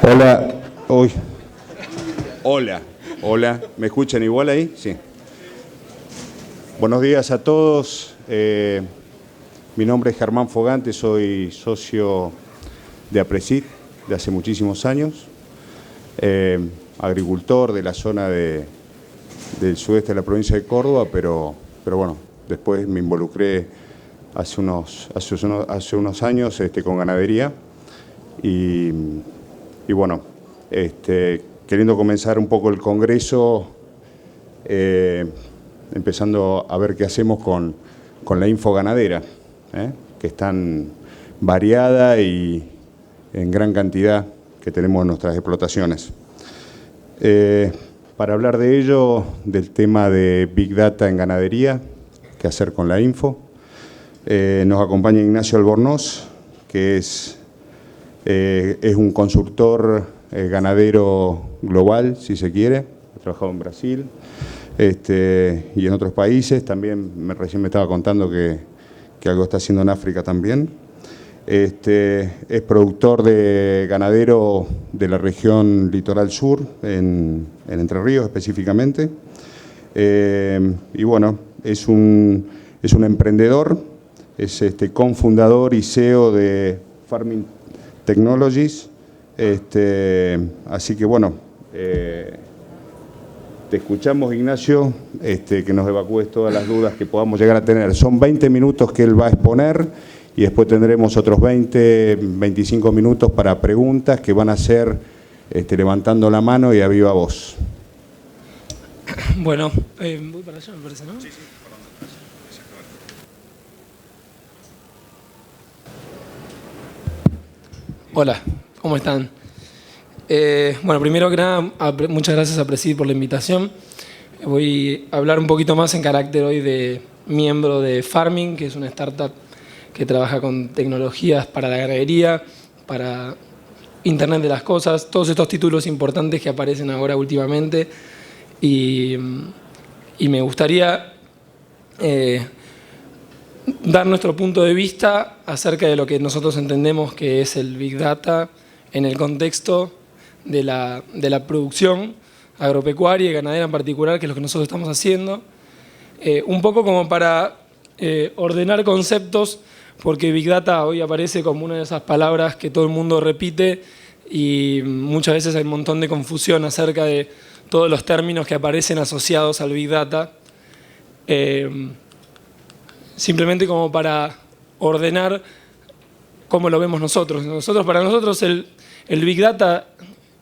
Hola, uy. Hola, hola, ¿me escuchan igual ahí? Sí. Buenos días a todos. Mi nombre es Germán Fogante, soy socio de APRESID de hace muchísimos años, agricultor de la zona del sudeste de la provincia de Córdoba, pero bueno, después me involucré hace unos años con ganadería y bueno, queriendo comenzar un poco el congreso, empezando a ver qué hacemos con la info ganadera, que es tan variada y en gran cantidad que tenemos en nuestras explotaciones. Para hablar de ello, del tema de Big Data en ganadería, qué hacer con la info, nos acompaña Ignacio Albornoz, que es un consultor ganadero global, si se quiere. Ha trabajado en Brasil y en otros países. También recién me estaba contando que algo está haciendo en África también. Es productor de ganadero de la región Litoral Sur, en Entre Ríos específicamente. Y bueno, es un emprendedor, es cofundador y CEO de Farming Technologies. Así que bueno, te escuchamos, Ignacio, que nos evacúes todas las dudas que podamos llegar a tener. Son 20 minutos que él va a exponer y después tendremos otros 20, 25 minutos para preguntas que van a ser levantando la mano y a viva voz. Bueno, voy para allá, me parece, ¿no? Sí, sí. Hola, ¿cómo están? Bueno, primero que nada, muchas gracias a Presid por la invitación. Voy a hablar un poquito más en carácter hoy de miembro de Farming, que es una startup que trabaja con tecnologías para la ganadería, para Internet de las cosas, todos estos títulos importantes que aparecen ahora últimamente. Y me gustaría dar nuestro punto de vista acerca de lo que nosotros entendemos que es el Big Data en el contexto de la producción agropecuaria y ganadera en particular, que es lo que nosotros estamos haciendo. Un poco como para ordenar conceptos, porque Big Data hoy aparece como una de esas palabras que todo el mundo repite y muchas veces hay un montón de confusión acerca de todos los términos que aparecen asociados al Big Data. Simplemente como para ordenar cómo lo vemos nosotros. Para nosotros el Big Data,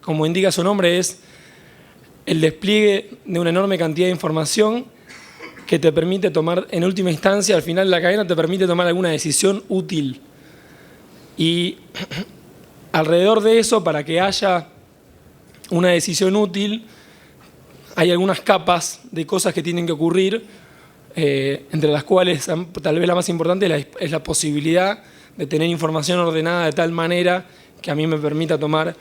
como indica su nombre, es el despliegue de una enorme cantidad de información que te permite tomar, en última instancia, al final de la cadena, te permite tomar alguna decisión útil. Y alrededor de eso, para que haya una decisión útil, hay algunas capas de cosas que tienen que ocurrir, entre las cuales tal vez la más importante es la posibilidad de tener información ordenada de tal manera que a mí me permita tomar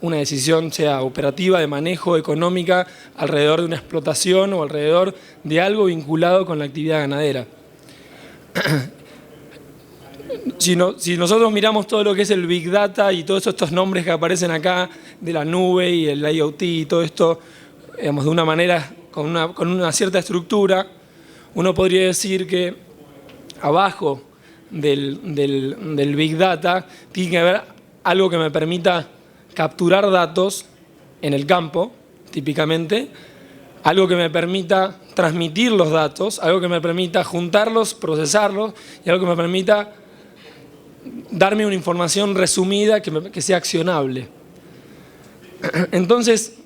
una decisión, sea operativa, de manejo, económica, alrededor de una explotación o alrededor de algo vinculado con la actividad ganadera. Si nosotros miramos todo lo que es el Big Data y todos estos nombres que aparecen acá de la nube y el IoT y todo esto, digamos, de una manera, con una cierta estructura, uno podría decir que abajo del Big Data tiene que haber algo que me permita capturar datos en el campo, típicamente, algo que me permita transmitir los datos, algo que me permita juntarlos, procesarlos y algo que me permita darme una información resumida que sea accionable. Entonces,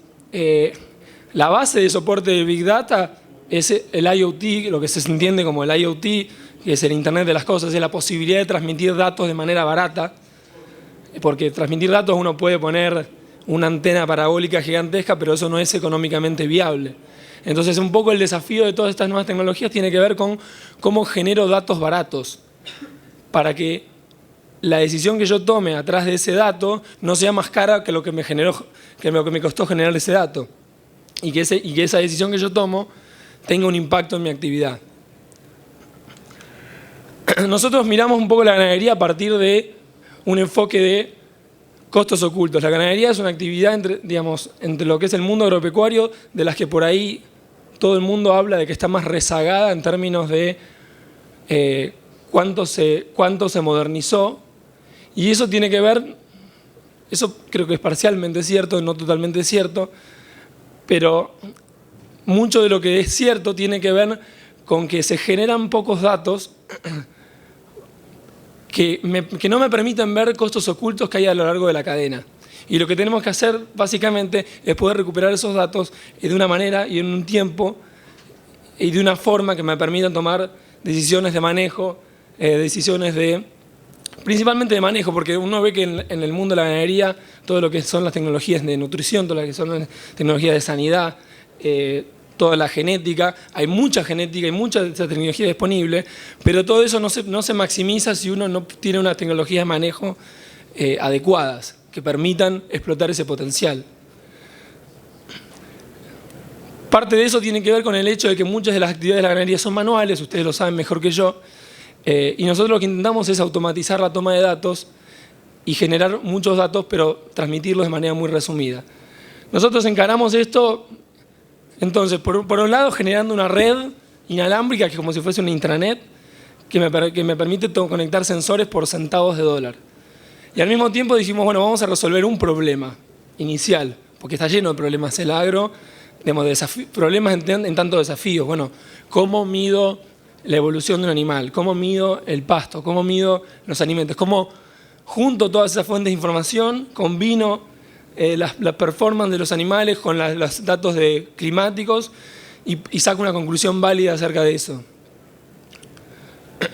la base de soporte de Big Data es el IoT, lo que se entiende como el IoT, que es el Internet de las cosas, es la posibilidad de transmitir datos de manera barata, porque transmitir datos uno puede poner una antena parabólica gigantesca, pero eso no es económicamente viable. Entonces, un poco el desafío de todas estas nuevas tecnologías tiene que ver con cómo genero datos baratos, para que la decisión que yo tome atrás de ese dato no sea más cara que lo que me costó generar ese dato, y que esa decisión que yo tomo tenga un impacto en mi actividad. Nosotros miramos un poco la ganadería a partir de un enfoque de Costos ocultos. La ganadería es una actividad entre lo que es el mundo agropecuario, de las que por ahí todo el mundo habla de que está más rezagada en términos de cuánto se modernizó. Y eso tiene que ver, eso creo que es parcialmente cierto, no totalmente cierto, pero mucho de lo que es cierto tiene que ver con que se generan pocos datos que no me permiten ver costos ocultos que hay a lo largo de la cadena. Y lo que tenemos que hacer, básicamente, es poder recuperar esos datos de una manera y en un tiempo y de una forma que me permitan tomar decisiones de manejo, principalmente de manejo, porque uno ve que en el mundo de la ganadería, todo lo que son las tecnologías de nutrición, todo lo que son las tecnologías de sanidad, toda la genética, hay mucha genética y mucha de esa tecnología disponible, pero todo eso no se maximiza si uno no tiene unas tecnologías de manejo adecuadas, que permitan explotar ese potencial. Parte de eso tiene que ver con el hecho de que muchas de las actividades de la ganadería son manuales, ustedes lo saben mejor que yo, y nosotros lo que intentamos es automatizar la toma de datos y generar muchos datos, pero transmitirlos de manera muy resumida. Nosotros encaramos esto, entonces, por un lado, generando una red inalámbrica, que es como si fuese una intranet, que me permite conectar sensores por centavos de dólar. Y al mismo tiempo dijimos, bueno, vamos a resolver un problema inicial, porque está lleno de problemas el agro, problemas en tanto desafíos. Bueno, ¿cómo mido la evolución de un animal? ¿Cómo mido el pasto? ¿Cómo mido los alimentos? ¿Cómo junto todas esas fuentes de información, combino la performance de los animales con los datos climáticos y saco una conclusión válida acerca de eso?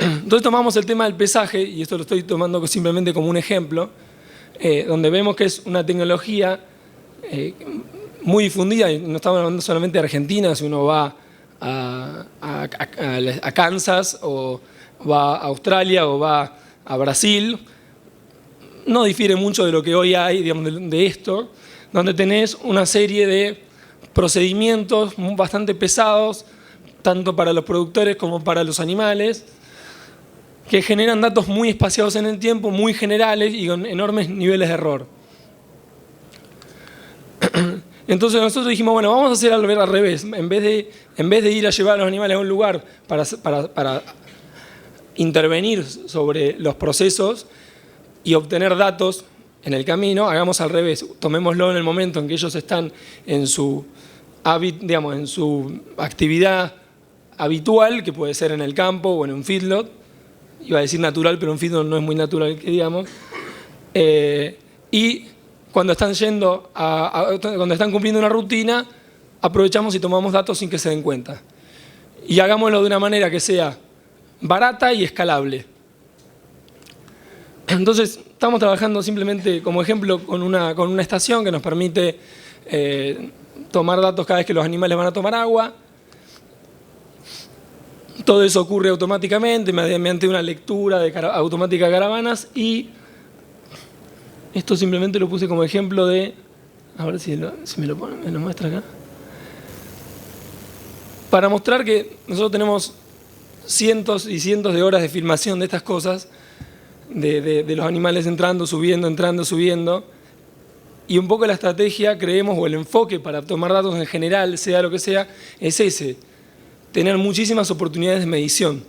Entonces tomamos el tema del pesaje, y esto lo estoy tomando simplemente como un ejemplo, donde vemos que es una tecnología muy difundida, y no estamos hablando solamente de Argentina, si uno va a Kansas o va a Australia o va a Brasil, no difiere mucho de lo que hoy hay, digamos, de esto, donde tenés una serie de procedimientos bastante pesados, tanto para los productores como para los animales, que generan datos muy espaciados en el tiempo, muy generales y con enormes niveles de error. Entonces nosotros dijimos, bueno, vamos a hacer al revés. En vez de ir a llevar a los animales a un lugar para intervenir sobre los procesos y obtener datos en el camino, hagamos al revés. Tomémoslo en el momento en que ellos están en su actividad habitual, que puede ser en el campo o en un feedlot. Iba a decir natural, pero un feedlot no es muy natural, que digamos. Y cuando están cuando están cumpliendo una rutina, aprovechamos y tomamos datos sin que se den cuenta. Y hagámoslo de una manera que sea barata y escalable. Entonces, estamos trabajando simplemente como ejemplo con una estación que nos permite tomar datos cada vez que los animales van a tomar agua. Todo eso ocurre automáticamente mediante una lectura automática de caravanas, y esto simplemente lo puse como ejemplo de, a ver si me lo muestra acá, para mostrar que nosotros tenemos cientos y cientos de horas de filmación de estas cosas, de los animales entrando, subiendo, y un poco la estrategia, creemos, o el enfoque para tomar datos en general, sea lo que sea, es ese: tener muchísimas oportunidades de medición.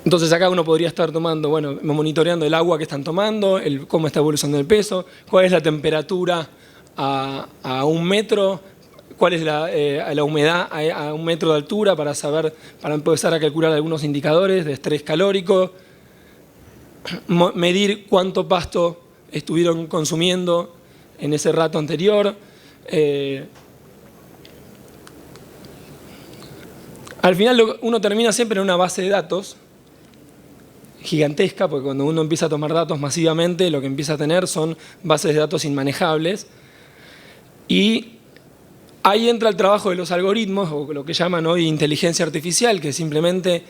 Entonces acá uno podría estar monitoreando el agua que están tomando, cómo está evolucionando el peso, cuál es la temperatura a 1 metro, cuál es la humedad a 1 metro de altura, para empezar a calcular algunos indicadores de estrés calórico, medir cuánto pasto estuvieron consumiendo en ese rato anterior. Al final uno termina siempre en una base de datos gigantesca, porque cuando uno empieza a tomar datos masivamente, lo que empieza a tener son bases de datos inmanejables. Y ahí entra el trabajo de los algoritmos, o lo que llaman hoy inteligencia artificial, que es simplemente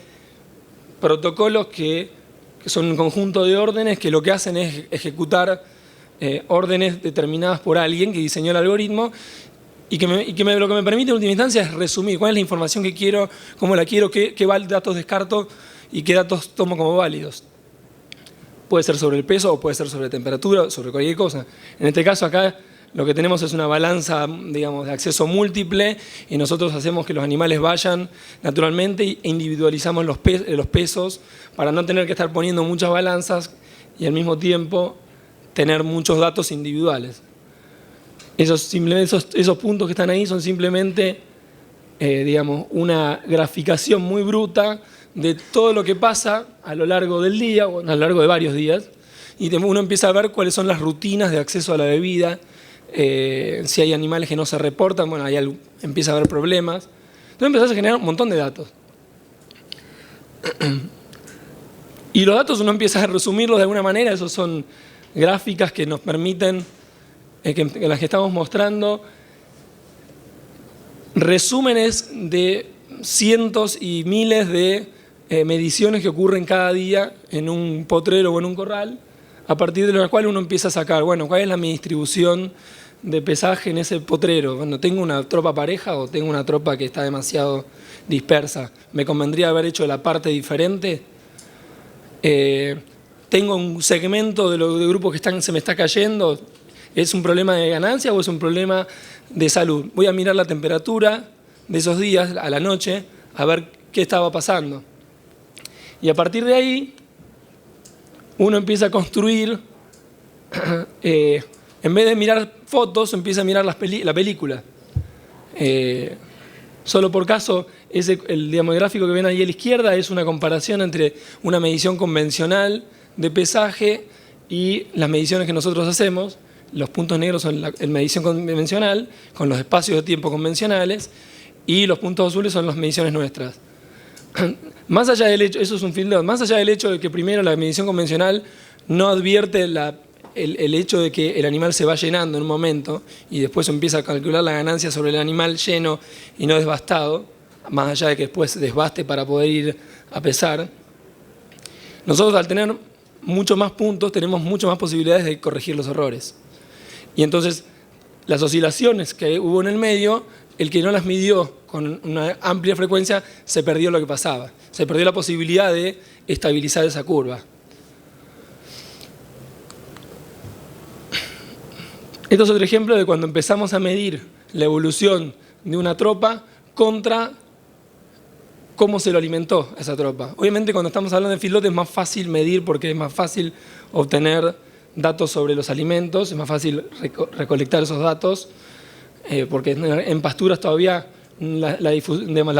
protocolos que son un conjunto de órdenes que lo que hacen es ejecutar órdenes determinadas por alguien que diseñó el algoritmo, y lo que me permite en última instancia es resumir cuál es la información que quiero, cómo la quiero, qué datos descarto y qué datos tomo como válidos. puede ser sobre el peso o puede ser sobre temperatura, sobre cualquier cosa. En este caso acá lo que tenemos es una balanza, digamos, de acceso múltiple y nosotros hacemos que los animales vayan naturalmente e individualizamos los pesos para no tener que estar poniendo muchas balanzas y al mismo tiempo tener muchos datos individuales. Esos puntos que están ahí son simplemente, digamos, una graficación muy bruta de todo lo que pasa a lo largo del día, o a lo largo de varios días, y uno empieza a ver cuáles son las rutinas de acceso a la bebida, si hay animales que no se reportan, bueno, ahí empieza a haber problemas. Entonces empezás a generar un montón de datos. Y los datos uno empieza a resumirlos de alguna manera, esos son gráficas que nos permiten, en las que estamos mostrando resúmenes de cientos y miles de mediciones que ocurren cada día en un potrero o en un corral, a partir de las cuales uno empieza a sacar, bueno, ¿cuál es mi distribución de pesaje en ese potrero? Bueno, ¿tengo una tropa pareja o tengo una tropa que está demasiado dispersa? ¿Me convendría haber hecho la parte diferente? ¿Tengo un segmento de grupos que se me está cayendo? ¿Es un problema de ganancia o es un problema de salud? Voy a mirar la temperatura de esos días a la noche a ver qué estaba pasando. Y a partir de ahí, uno empieza a construir, en vez de mirar fotos, empieza a mirar la película. Solo por caso, el gráfico que ven ahí a la izquierda es una comparación entre una medición convencional de pesaje y las mediciones que nosotros hacemos. Los puntos negros son la medición convencional, con los espacios de tiempo convencionales, y los puntos azules son las mediciones nuestras. Más allá del hecho, eso es un filtro, más allá del hecho de que primero la medición convencional no advierte el hecho de que el animal se va llenando en un momento y después empieza a calcular la ganancia sobre el animal lleno y no desbastado, más allá de que después desbaste para poder ir a pesar. Nosotros, al tener muchos más puntos, tenemos muchas más posibilidades de corregir los errores. Y entonces, las oscilaciones que hubo en el medio, el que no las midió con una amplia frecuencia, se perdió lo que pasaba. Se perdió la posibilidad de estabilizar esa curva. Esto es otro ejemplo de cuando empezamos a medir la evolución de una tropa contra cómo se lo alimentó esa tropa. Obviamente, cuando estamos hablando de feedlot es más fácil medir porque es más fácil obtener datos sobre los alimentos, es más fácil recolectar esos datos, porque en pasturas todavía la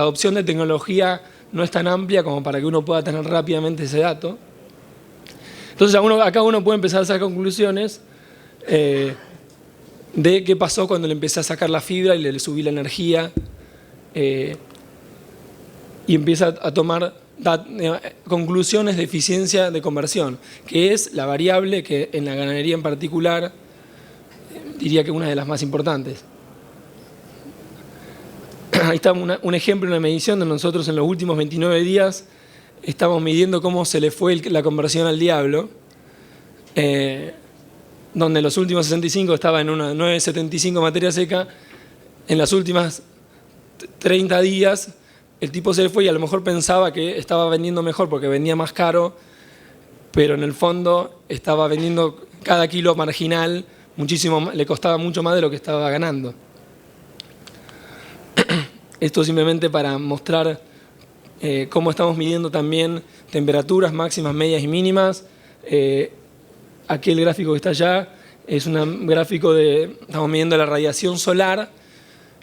adopción de tecnología no es tan amplia como para que uno pueda tener rápidamente ese dato. Entonces acá uno puede empezar a sacar conclusiones de qué pasó cuando le empecé a sacar la fibra y le subí la energía, y empieza a tomar conclusiones de eficiencia de conversión, que es la variable que en la ganadería en particular diría que es una de las más importantes. Ahí está un ejemplo, una medición de nosotros en los últimos 29 días estamos midiendo cómo se le fue la conversión al diablo, donde en los últimos 65 estaba en una 9,75 materia seca, en las últimas 30 días el tipo se le fue y a lo mejor pensaba que estaba vendiendo mejor porque vendía más caro, pero en el fondo estaba vendiendo cada kilo marginal, le costaba mucho más de lo que estaba ganando. Esto simplemente para mostrar cómo estamos midiendo también temperaturas máximas, medias y mínimas. Aquel gráfico que está allá es un gráfico estamos midiendo la radiación solar.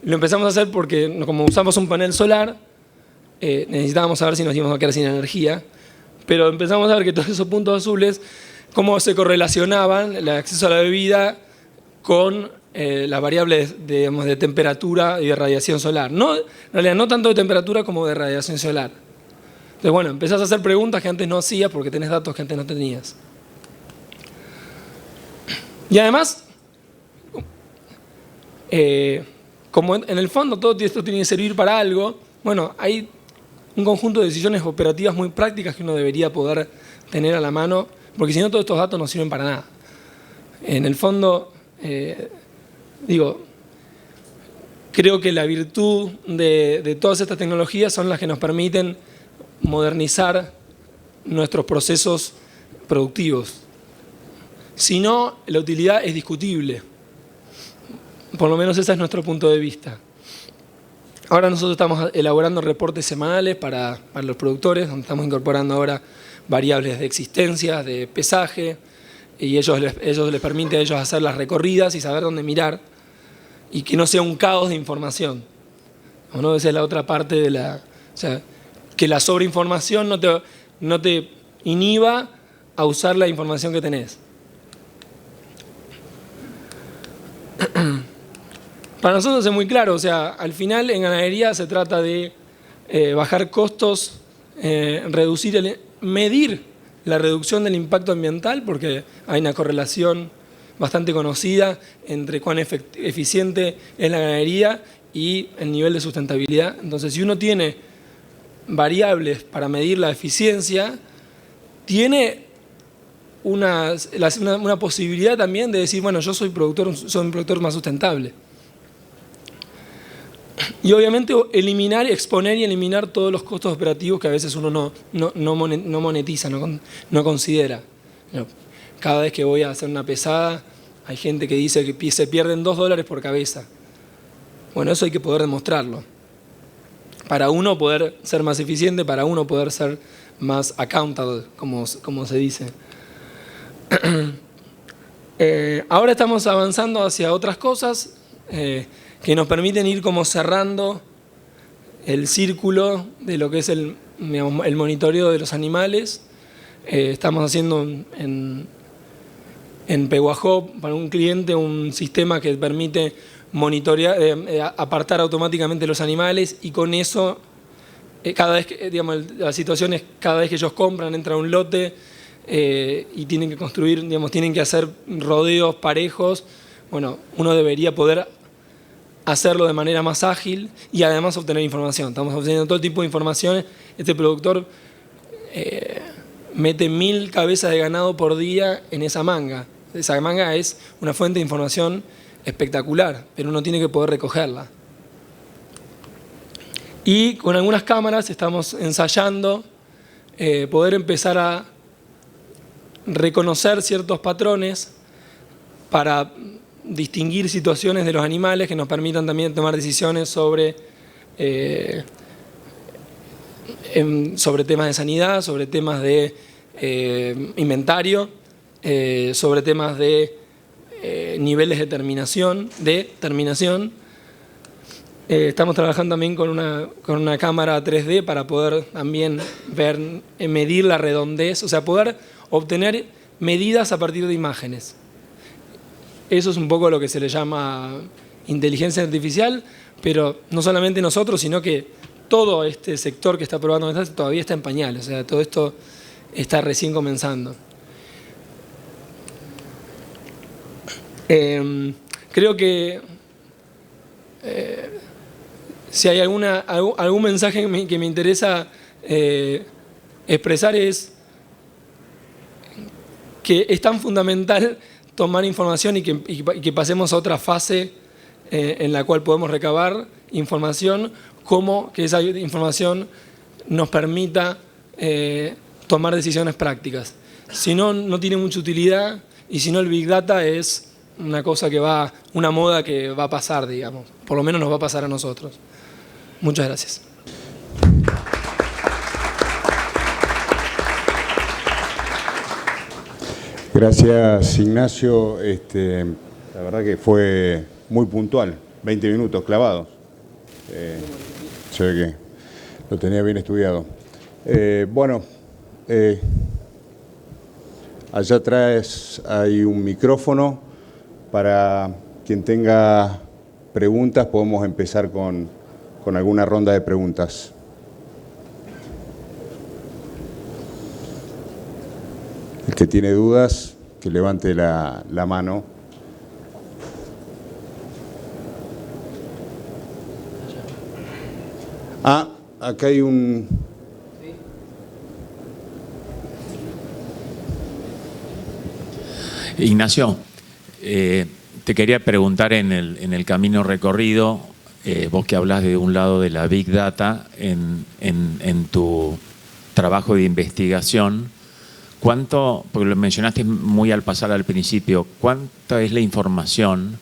Lo empezamos a hacer porque como usamos un panel solar, necesitábamos saber si nos íbamos a quedar sin energía, pero empezamos a ver que todos esos puntos azules, cómo se correlacionaban el acceso a la bebida con las variables de temperatura y de radiación solar. En realidad no tanto de temperatura como de radiación solar. Entonces, bueno, empezás a hacer preguntas que antes no hacías porque tenés datos que antes no tenías. Y además, como en el fondo todo esto tiene que servir para algo, bueno, hay un conjunto de decisiones operativas muy prácticas que uno debería poder tener a la mano, porque si no todos estos datos no sirven para nada. En el fondo, creo que la virtud de todas estas tecnologías son las que nos permiten modernizar nuestros procesos productivos. Si no, la utilidad es discutible. Por lo menos ese es nuestro punto de vista. Ahora nosotros estamos elaborando reportes semanales para los productores, donde estamos incorporando ahora variables de existencia, de pesaje, y ellos les permite a ellos hacer las recorridas y saber dónde mirar, y que no sea un caos de información. ¿No? Esa es la otra parte de la... O sea, que la sobreinformación no te inhiba a usar la información que tenés. Para nosotros es muy claro, o sea, al final en ganadería se trata de bajar costos, medir la reducción del impacto ambiental, porque hay una correlación bastante conocida entre cuán eficiente es la ganadería y el nivel de sustentabilidad. Entonces, si uno tiene variables para medir la eficiencia, tiene una posibilidad también de decir, bueno, yo soy un productor más sustentable. Y obviamente exponer y eliminar todos los costos operativos que a veces uno no monetiza, no considera. Cada vez que voy a hacer una pesada, hay gente que dice que se pierden $2 por cabeza. Bueno, eso hay que poder demostrarlo. Para uno poder ser más eficiente, para uno poder ser más accountable, como se dice. Ahora estamos avanzando hacia otras cosas que nos permiten ir como cerrando el círculo de lo que es el monitoreo de los animales. Estamos haciendo en Peguajó para un cliente un sistema que permite monitorear, apartar automáticamente los animales, y con eso, cada vez que, la situación es cada vez que ellos compran, entra un lote y tienen que construir, tienen que hacer rodeos parejos. Bueno, uno debería poder hacerlo de manera más ágil y además obtener información. Estamos obteniendo todo tipo de información. Este productor mete 1000 cabezas de ganado por día en esa manga. Esa manga es una fuente de información espectacular, pero uno tiene que poder recogerla. Y con algunas cámaras estamos ensayando poder empezar a reconocer ciertos patrones para distinguir situaciones de los animales que nos permitan también tomar decisiones sobre temas de sanidad, sobre temas de inventario, sobre temas de niveles de terminación. Estamos trabajando también con una cámara 3D para poder también medir la redondez, o sea, poder obtener medidas a partir de imágenes. Eso es un poco lo que se le llama inteligencia artificial, pero no solamente nosotros, sino que todo este sector que está probando todavía está en pañales, o sea, todo esto está recién comenzando. Creo que si hay algún mensaje que me interesa expresar, es que es tan fundamental tomar información y que pasemos a otra fase en la cual podemos recabar información, como que esa información nos permita tomar decisiones prácticas. Si no, no tiene mucha utilidad, y si no, el Big Data es una cosa una moda que va a pasar, digamos. Por lo menos nos va a pasar a nosotros. Muchas gracias. Gracias, Ignacio. La verdad que fue muy puntual, 20 minutos clavados. Se ve que lo tenía bien estudiado. Allá atrás hay un micrófono. Para quien tenga preguntas, podemos empezar con alguna ronda de preguntas. El que tiene dudas, que levante la mano. Acá hay un... Ignacio, te quería preguntar en el camino recorrido, vos que hablas de un lado de la Big Data en tu trabajo de investigación, ¿cuánto, porque lo mencionaste muy al pasar al principio, cuánta es la información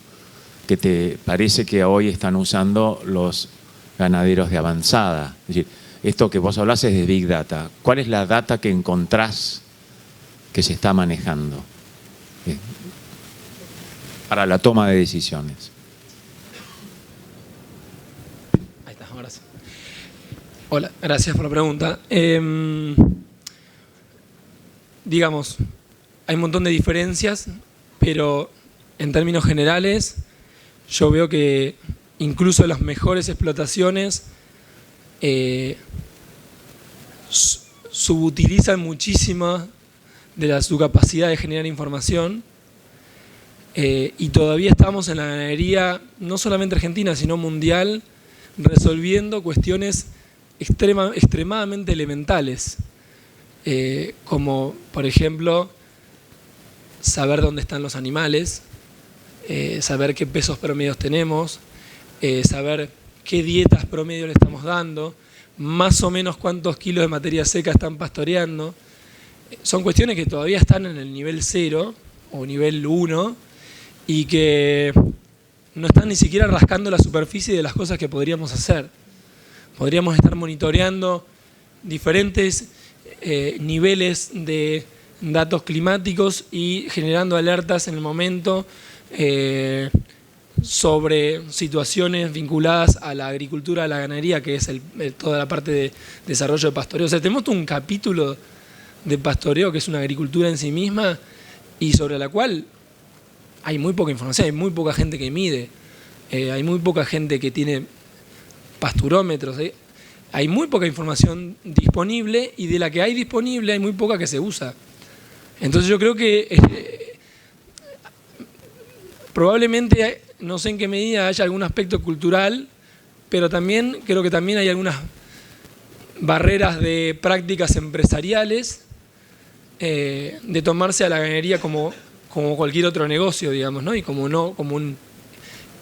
que te parece que hoy están usando los ganaderos de avanzada? Es decir, esto que vos hablás es de Big Data. ¿Cuál es la data que encontrás que se está manejando para la toma de decisiones? Ahí está, ahora sí. Hola, gracias por la pregunta. Digamos, hay un montón de diferencias, pero en términos generales yo veo que incluso las mejores explotaciones subutilizan muchísimo de su capacidad de generar información, y todavía estamos en la ganadería, no solamente argentina, sino mundial, resolviendo cuestiones extremadamente elementales, como por ejemplo saber dónde están los animales, saber qué pesos promedios tenemos, saber qué dietas promedio le estamos dando, más o menos cuántos kilos de materia seca están pastoreando. Son cuestiones que todavía están en el nivel 0 o nivel 1 y que no están ni siquiera rascando la superficie de las cosas que podríamos hacer. Podríamos estar monitoreando diferentes niveles de datos climáticos y generando alertas en el momento sobre situaciones vinculadas a la agricultura, a la ganadería, que es toda la parte de desarrollo de pastoreo. O sea, tenemos todo un capítulo de pastoreo que es una agricultura en sí misma y sobre la cual hay muy poca información, hay muy poca gente que mide, hay muy poca gente que tiene pasturómetros, hay muy poca información disponible y de la que hay disponible hay muy poca que se usa. Entonces yo creo que probablemente, no sé en qué medida haya algún aspecto cultural, pero también creo que también hay algunas barreras de prácticas empresariales, de tomarse a la ganadería como cualquier otro negocio, digamos, ¿no? Y como un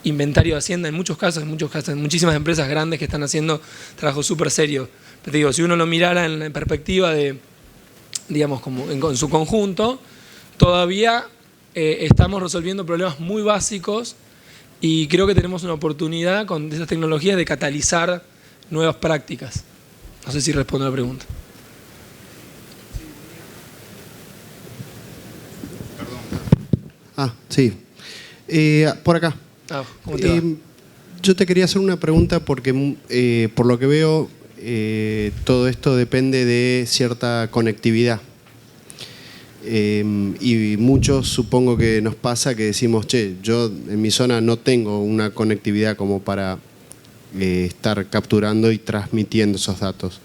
inventario de hacienda en muchos casos, muchísimas empresas grandes que están haciendo trabajo súper serio. Pero te digo, si uno lo mirara en la perspectiva de, digamos, como en su conjunto, todavía estamos resolviendo problemas muy básicos y creo que tenemos una oportunidad con esas tecnologías de catalizar nuevas prácticas. No sé si respondo a la pregunta. Sí. Por acá. ¿Cómo te va? Yo te quería hacer una pregunta porque por lo que veo todo esto depende de cierta conectividad. Y muchos supongo que nos pasa que decimos, che, yo en mi zona no tengo una conectividad como para estar capturando y transmitiendo esos datos.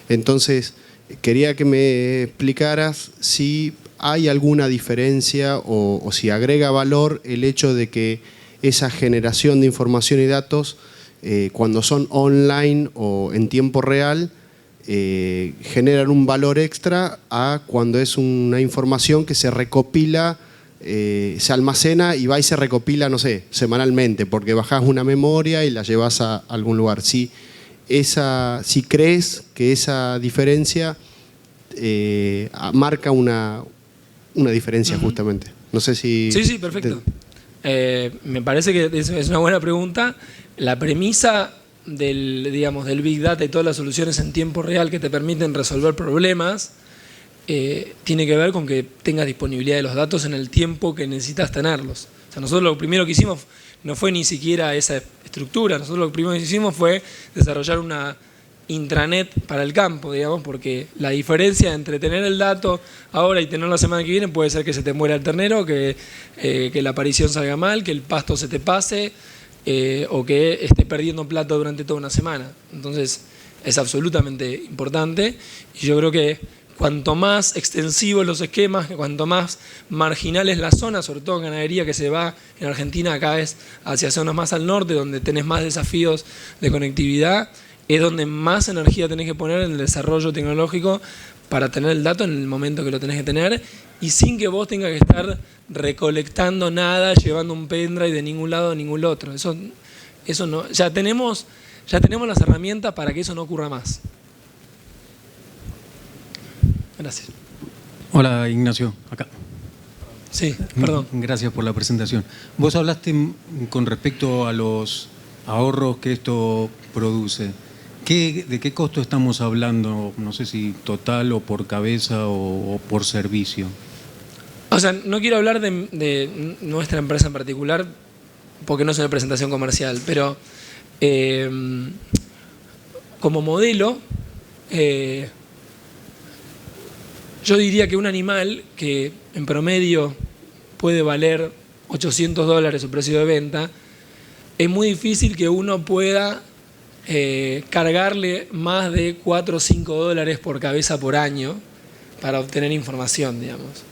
Entonces, quería que me explicaras si hay alguna diferencia o si agrega valor el hecho de que esa generación de información y datos, cuando son online o en tiempo real, generan un valor extra a cuando es una información que se recopila, se almacena y va y se recopila, no sé, semanalmente, porque bajás una memoria y la llevas a algún lugar. Si crees que esa diferencia marca una diferencia justamente. No sé si... Sí, perfecto. Me parece que es una buena pregunta. La premisa del Big Data y todas las soluciones en tiempo real que te permiten resolver problemas tiene que ver con que tengas disponibilidad de los datos en el tiempo que necesitas tenerlos. O sea, nosotros lo primero que hicimos no fue ni siquiera esa estructura. Nosotros lo primero que hicimos fue desarrollar una intranet para el campo, digamos, porque la diferencia entre tener el dato ahora y tenerlo la semana que viene puede ser que se te muera el ternero, que la aparición salga mal, que el pasto se te pase, o que esté perdiendo plata durante toda una semana. Entonces es absolutamente importante y yo creo que cuanto más extensivos los esquemas, cuanto más marginales las zonas, sobre todo en ganadería que se va en Argentina cada vez hacia zonas más al norte, donde tenés más desafíos de conectividad, es donde más energía tenés que poner en el desarrollo tecnológico para tener el dato en el momento que lo tenés que tener y sin que vos tengas que estar recolectando nada, llevando un pendrive de ningún lado a ningún otro. Eso no, ya tenemos las herramientas para que eso no ocurra más. Gracias. Hola, Ignacio, acá. Sí, perdón. Gracias por la presentación. Vos hablaste con respecto a los ahorros que esto produce. ¿De qué costo estamos hablando? No sé si total o por cabeza o por servicio. O sea, no quiero hablar de nuestra empresa en particular porque no es una presentación comercial, pero como modelo, yo diría que un animal que en promedio puede valer $800 su precio de venta, es muy difícil que uno pueda cargarle más de 4 o 5 dólares por cabeza por año para obtener información, digamos.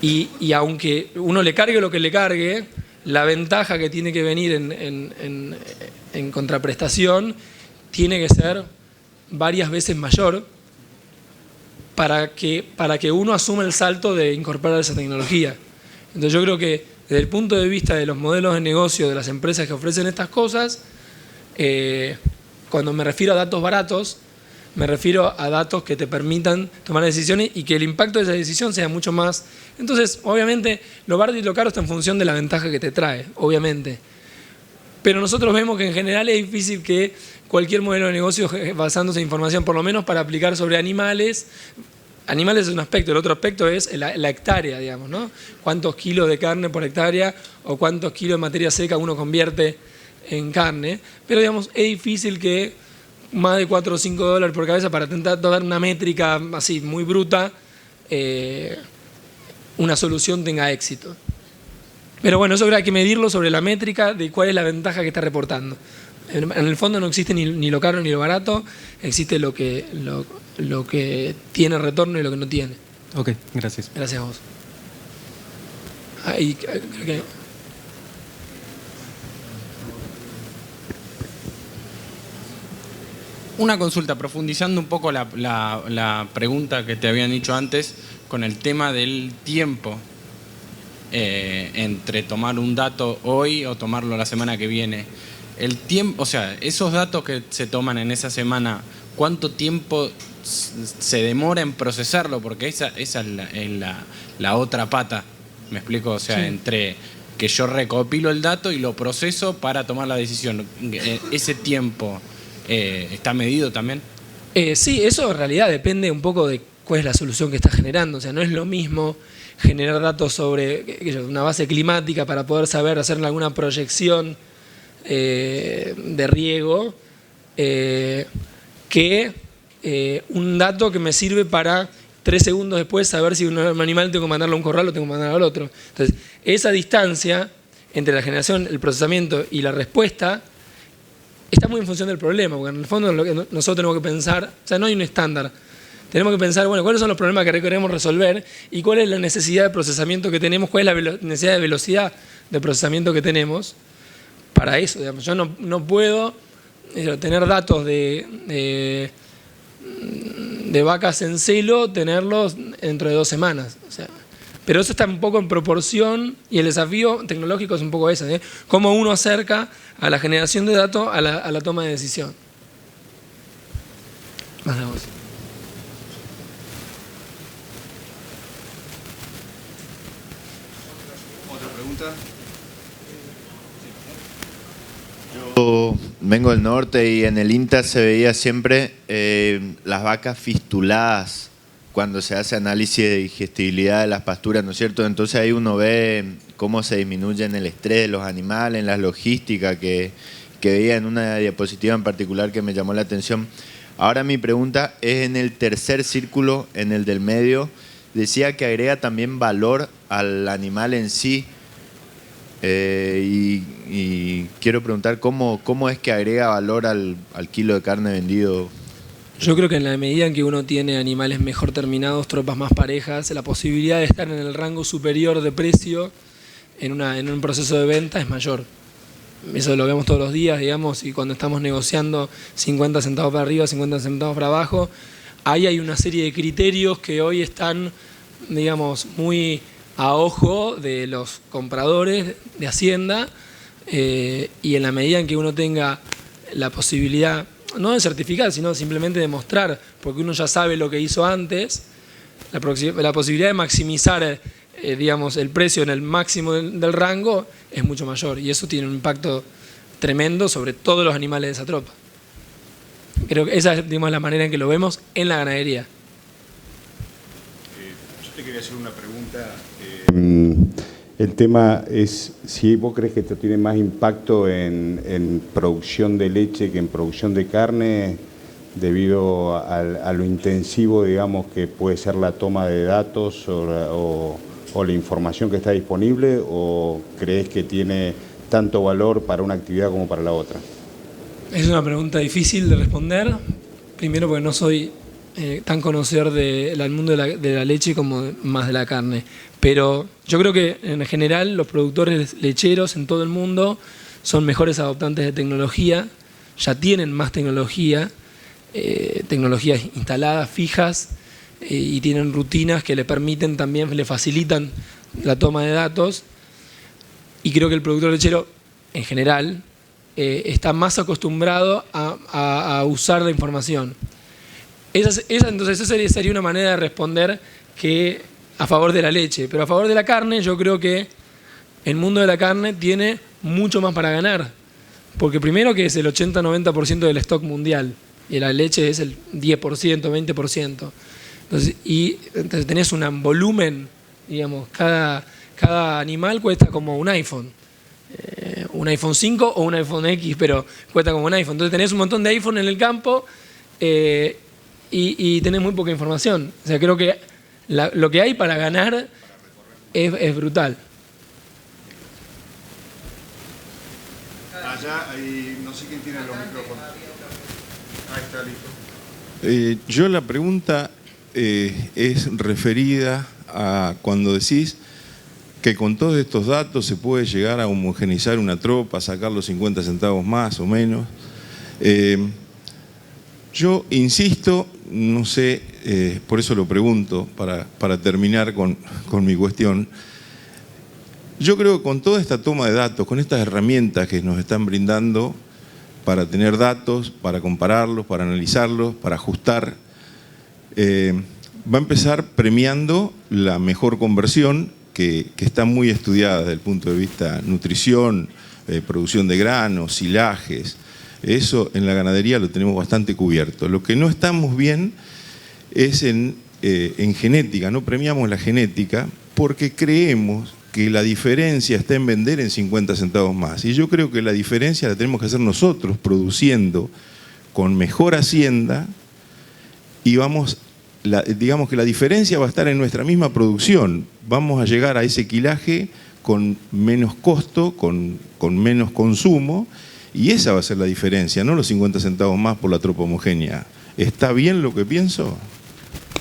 Y aunque uno le cargue lo que le cargue, la ventaja que tiene que venir en contraprestación tiene que ser varias veces mayor para que uno asuma el salto de incorporar esa tecnología. Entonces yo creo que desde el punto de vista de los modelos de negocio de las empresas que ofrecen estas cosas, cuando me refiero a datos baratos, me refiero a datos que te permitan tomar decisiones y que el impacto de esa decisión sea mucho más. Entonces, obviamente, lo barato y lo caro está en función de la ventaja que te trae, obviamente. Pero nosotros vemos que en general es difícil que cualquier modelo de negocio basándose en información, por lo menos para aplicar sobre animales. Animales es un aspecto, el otro aspecto es la hectárea, digamos, ¿no? Cuántos kilos de carne por hectárea o cuántos kilos de materia seca uno convierte en carne. Pero, digamos, es difícil que más de 4 o 5 dólares por cabeza para intentar dar una métrica así muy bruta, una solución tenga éxito. Pero bueno, eso hay que medirlo sobre la métrica de cuál es la ventaja que está reportando. En el fondo no existe ni lo caro ni lo barato, existe lo que tiene retorno y lo que no tiene. Ok, gracias. Gracias a vos. Ahí, creo que... Una consulta, profundizando un poco la pregunta que te habían dicho antes con el tema del tiempo entre tomar un dato hoy o tomarlo la semana que viene. El tiempo, o sea, esos datos que se toman en esa semana, ¿cuánto tiempo se demora en procesarlo? Porque esa es la otra pata, ¿me explico? O sea, sí. Entre que yo recopilo el dato y lo proceso para tomar la decisión. Ese tiempo... ¿está medido también? Sí, eso en realidad depende un poco de cuál es la solución que está generando. O sea, no es lo mismo generar datos sobre una base climática para poder saber hacer alguna proyección de riego que un dato que me sirve para 3 segundos después saber si un animal tengo que mandarlo a un corral o tengo que mandarlo al otro. Entonces, esa distancia entre la generación, el procesamiento y la respuesta está muy en función del problema, porque en el fondo lo que nosotros tenemos que pensar, o sea, no hay un estándar. Tenemos que pensar, bueno, cuáles son los problemas que queremos resolver y cuál es la necesidad de procesamiento que tenemos, cuál es la necesidad de velocidad de procesamiento que tenemos para eso. Digamos. Yo no puedo tener datos de vacas en celo, tenerlos dentro de 2 semanas. O sea, pero eso está un poco en proporción y el desafío tecnológico es un poco ese, cómo uno acerca a la generación de datos a la toma de decisión. Más de vos. ¿Otra pregunta? Yo vengo del norte y en el INTA se veía siempre las vacas fistuladas cuando se hace análisis de digestibilidad de las pasturas, ¿no es cierto? Entonces ahí uno ve cómo se disminuye en el estrés de los animales, en la logística que veía en una diapositiva en particular que me llamó la atención. Ahora mi pregunta es en el tercer círculo, en el del medio, decía que agrega también valor al animal en sí y quiero preguntar cómo es que agrega valor al kilo de carne vendido. Yo creo que en la medida en que uno tiene animales mejor terminados, tropas más parejas, la posibilidad de estar en el rango superior de precio en un proceso de venta es mayor. Eso lo vemos todos los días, digamos, y cuando estamos negociando 50 centavos para arriba, 50 centavos para abajo, ahí hay una serie de criterios que hoy están, digamos, muy a ojo de los compradores de Hacienda y en la medida en que uno tenga la posibilidad no de certificar, sino simplemente de mostrar, porque uno ya sabe lo que hizo antes, la posibilidad de maximizar digamos, el precio en el máximo del rango es mucho mayor, y eso tiene un impacto tremendo sobre todos los animales de esa tropa. Creo que esa es, digamos, la manera en que lo vemos en la ganadería. Yo te quería hacer una pregunta. El tema es si vos crees que esto tiene más impacto en producción de leche que en producción de carne, debido a lo intensivo, digamos, que puede ser la toma de datos o la información que está disponible, o crees que tiene tanto valor para una actividad como para la otra? Es una pregunta difícil de responder, primero porque no soy tan conocedor del mundo de la leche como más de la carne, pero yo creo que en general los productores lecheros en todo el mundo son mejores adoptantes de tecnología, ya tienen más tecnologías instaladas, fijas, y tienen rutinas que le permiten también, le facilitan la toma de datos, y creo que el productor lechero en general está más acostumbrado a usar la información. Entonces esa sería una manera de responder que a favor de la leche, pero a favor de la carne yo creo que el mundo de la carne tiene mucho más para ganar, porque primero que es el 80-90% del stock mundial, y la leche es el 10%, 20%. Entonces tenés un volumen, digamos, cada animal cuesta como un iPhone 5 o un iPhone X, pero cuesta como un iPhone. Entonces tenés un montón de iPhone en el campo y tenés muy poca información. O sea, creo que lo que hay para ganar es brutal. Allá hay, no sé quién tiene los micrófonos. Ahí está, listo. Yo la pregunta es referida a cuando decís que con todos estos datos se puede llegar a homogeneizar una tropa, sacar los 50 centavos más o menos. Yo insisto, no sé, por eso lo pregunto, para terminar con mi cuestión. Yo creo que con toda esta toma de datos, con estas herramientas que nos están brindando para tener datos, para compararlos, para analizarlos, para ajustar, va a empezar premiando la mejor conversión que está muy estudiada desde el punto de vista nutrición, producción de granos, silajes. Eso en la ganadería lo tenemos bastante cubierto. Lo que no estamos bien es en genética, no premiamos la genética porque creemos que la diferencia está en vender en 50 centavos más. Y yo creo que la diferencia la tenemos que hacer nosotros, produciendo con mejor hacienda, y digamos que la diferencia va a estar en nuestra misma producción. Vamos a llegar a ese quilaje con menos costo, con menos consumo, y esa va a ser la diferencia, no los 50 centavos más por la tropa homogénea. ¿Está bien lo que pienso?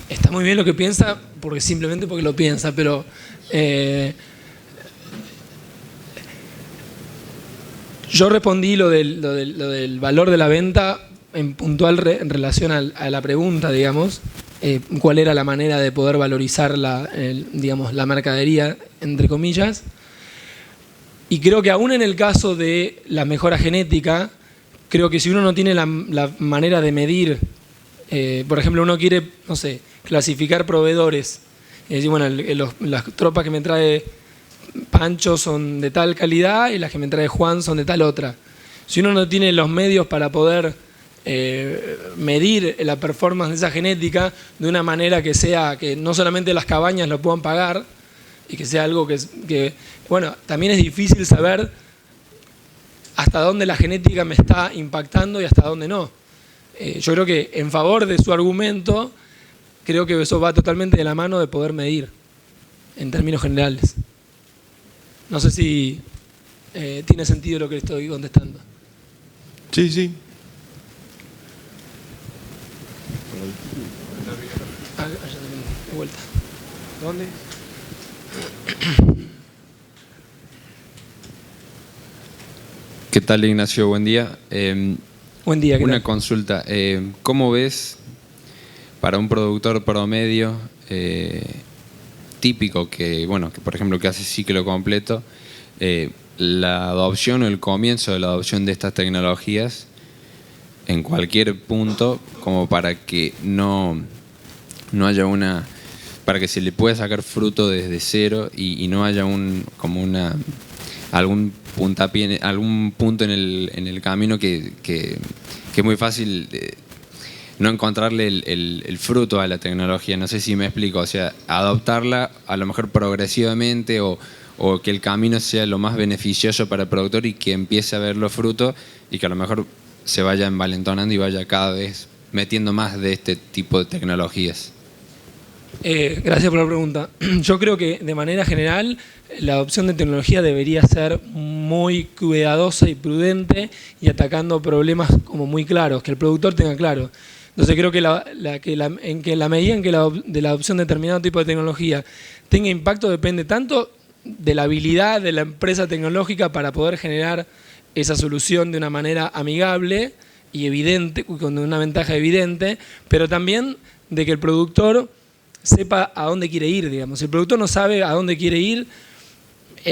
Está muy bien lo que piensa, simplemente porque lo piensa, pero yo respondí lo del valor de la venta en puntual en relación a la pregunta, digamos, cuál era la manera de poder valorizar digamos, la mercadería, entre comillas. Y creo que aún en el caso de la mejora genética, creo que si uno no tiene la manera de medir, por ejemplo, uno quiere, no sé, clasificar proveedores, es decir, bueno, las tropas que me trae Pancho son de tal calidad y las que me trae Juan son de tal otra. Si uno no tiene los medios para poder medir la performance de esa genética de una manera que sea, que no solamente las cabañas lo puedan pagar, y que sea algo que bueno, también es difícil saber hasta dónde la genética me está impactando y hasta dónde no. Yo creo que en favor de su argumento, creo que eso va totalmente de la mano de poder medir, en términos generales. No sé si tiene sentido lo que estoy contestando. Sí, sí. Allá también, de vuelta. ¿Dónde? ¿Qué tal, Ignacio? Buen día. Buen día. Una consulta. ¿Cómo ves para un productor promedio típico que por ejemplo que hace ciclo completo, la adopción o el comienzo de la adopción de estas tecnologías en cualquier punto, como para que no haya una para que se le pueda sacar fruto desde cero y no haya algún puntapié, algún punto en el camino que es muy fácil no encontrarle el fruto a la tecnología. No sé si me explico, o sea, adoptarla a lo mejor progresivamente o que el camino sea lo más beneficioso para el productor y que empiece a ver los frutos y que a lo mejor se vaya envalentonando y vaya cada vez metiendo más de este tipo de tecnologías. Gracias por la pregunta. Yo creo que de manera general la adopción de tecnología debería ser muy cuidadosa y prudente y atacando problemas como muy claros, que el productor tenga claro. Entonces creo que la medida en que de la adopción de determinado tipo de tecnología tenga impacto depende tanto de la habilidad de la empresa tecnológica para poder generar esa solución de una manera amigable y evidente, con una ventaja evidente, pero también de que el productor sepa a dónde quiere ir, digamos. Si el productor no sabe a dónde quiere ir,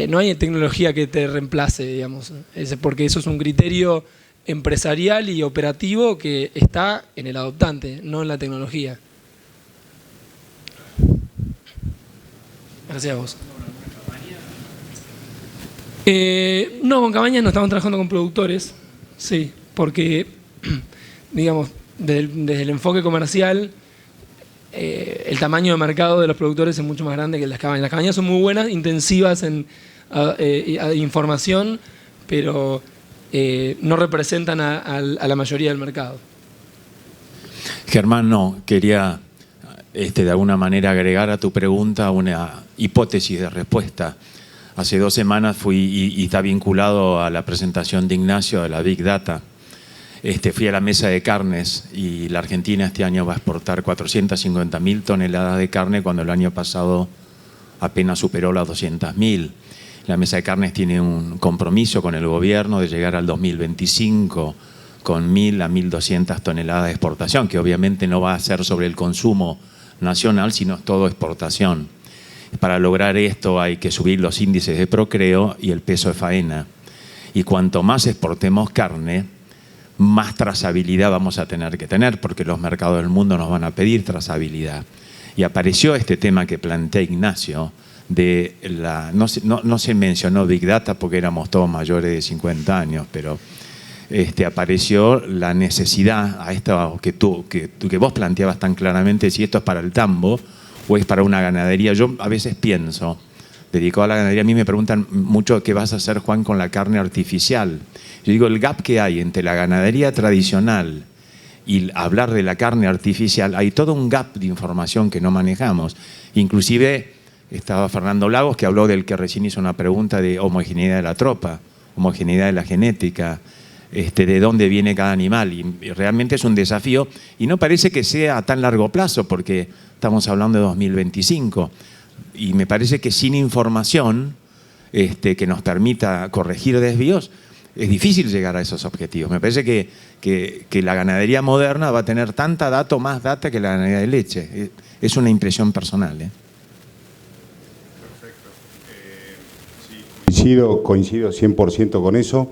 no hay tecnología que te reemplace, digamos, porque eso es un criterio empresarial y operativo que está en el adoptante, no en la tecnología. Gracias a vos. No, con cabañas no estamos trabajando con productores, sí, porque, digamos, desde el enfoque comercial, el tamaño de mercado de los productores es mucho más grande que las cabañas. Las cabañas son muy buenas, intensivas en información, pero no representan a la mayoría del mercado. Germán, no, quería de alguna manera agregar a tu pregunta una hipótesis de respuesta. Hace 2 semanas fui, y está vinculado a la presentación de Ignacio de la Big Data. Fui a la mesa de carnes y la Argentina este año va a exportar 450.000 toneladas de carne cuando el año pasado apenas superó las 200.000. La mesa de carnes tiene un compromiso con el gobierno de llegar al 2025 con 1.000 a 1.200 toneladas de exportación, que obviamente no va a ser sobre el consumo nacional, sino todo exportación. Para lograr esto hay que subir los índices de procreo y el peso de faena. Y cuanto más exportemos carne, más trazabilidad vamos a tener que tener, porque los mercados del mundo nos van a pedir trazabilidad. Y apareció este tema que plantea Ignacio, no se mencionó Big Data porque éramos todos mayores de 50 años, pero apareció la necesidad a esto que vos planteabas tan claramente, si esto es para el tambo o es para una ganadería. Yo a veces pienso, dedicado a la ganadería, a mí me preguntan mucho qué vas a hacer, Juan, con la carne artificial. Yo digo, el gap que hay entre la ganadería tradicional y hablar de la carne artificial, hay todo un gap de información que no manejamos. Inclusive estaba Fernando Lagos, que habló del que recién hizo una pregunta de homogeneidad de la tropa, homogeneidad de la genética, de dónde viene cada animal. Y realmente es un desafío y no parece que sea a tan largo plazo, porque estamos hablando de 2025. Y me parece que sin información que nos permita corregir desvíos, es difícil llegar a esos objetivos. Me parece que la ganadería moderna va a tener tanta data o más data que la ganadería de leche. Es una impresión personal. Perfecto. Sí, coincido 100% con eso.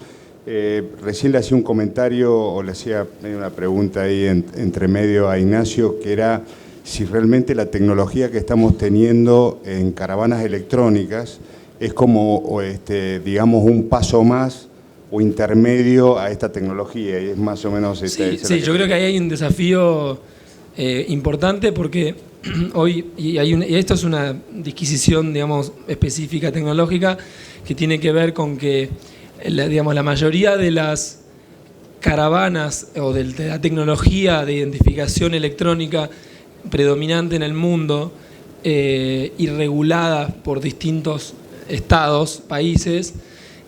Recién le hacía un comentario o le hacía una pregunta ahí entre medio a Ignacio, que era si realmente la tecnología que estamos teniendo en caravanas electrónicas es como, digamos, un paso más o intermedio a esta tecnología, y es más o menos... Sí, yo creo que ahí hay un desafío importante, porque hoy, y esto es una disquisición, digamos, específica tecnológica, que tiene que ver con que, digamos, la mayoría de las caravanas o de la tecnología de identificación electrónica predominante en el mundo y regulada por distintos estados, países,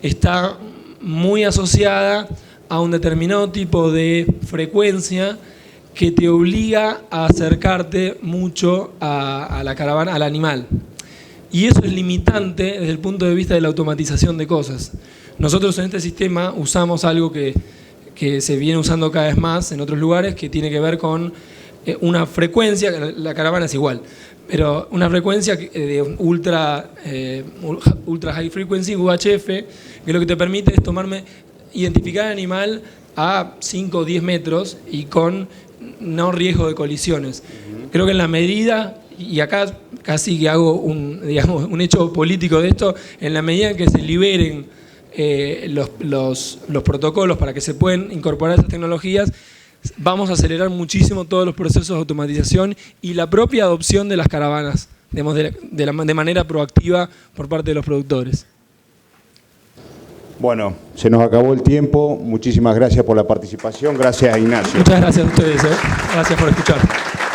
está muy asociada a un determinado tipo de frecuencia que te obliga a acercarte mucho a la caravana, al animal. Y eso es limitante desde el punto de vista de la automatización de cosas. Nosotros en este sistema usamos algo que se viene usando cada vez más en otros lugares, que tiene que ver con una frecuencia, la caravana es igual, pero una frecuencia de ultra high frequency, UHF, que lo que te permite es identificar al animal a 5 o 10 metros y con no riesgo de colisiones. Creo que en la medida y acá casi que hago un hecho político de esto, en la medida en que se liberen los protocolos para que se puedan incorporar esas tecnologías, vamos a acelerar muchísimo todos los procesos de automatización y la propia adopción de las caravanas, digamos, de manera proactiva por parte de los productores. Bueno, se nos acabó el tiempo. Muchísimas gracias por la participación. Gracias, Ignacio. Muchas gracias a ustedes. Gracias por escuchar.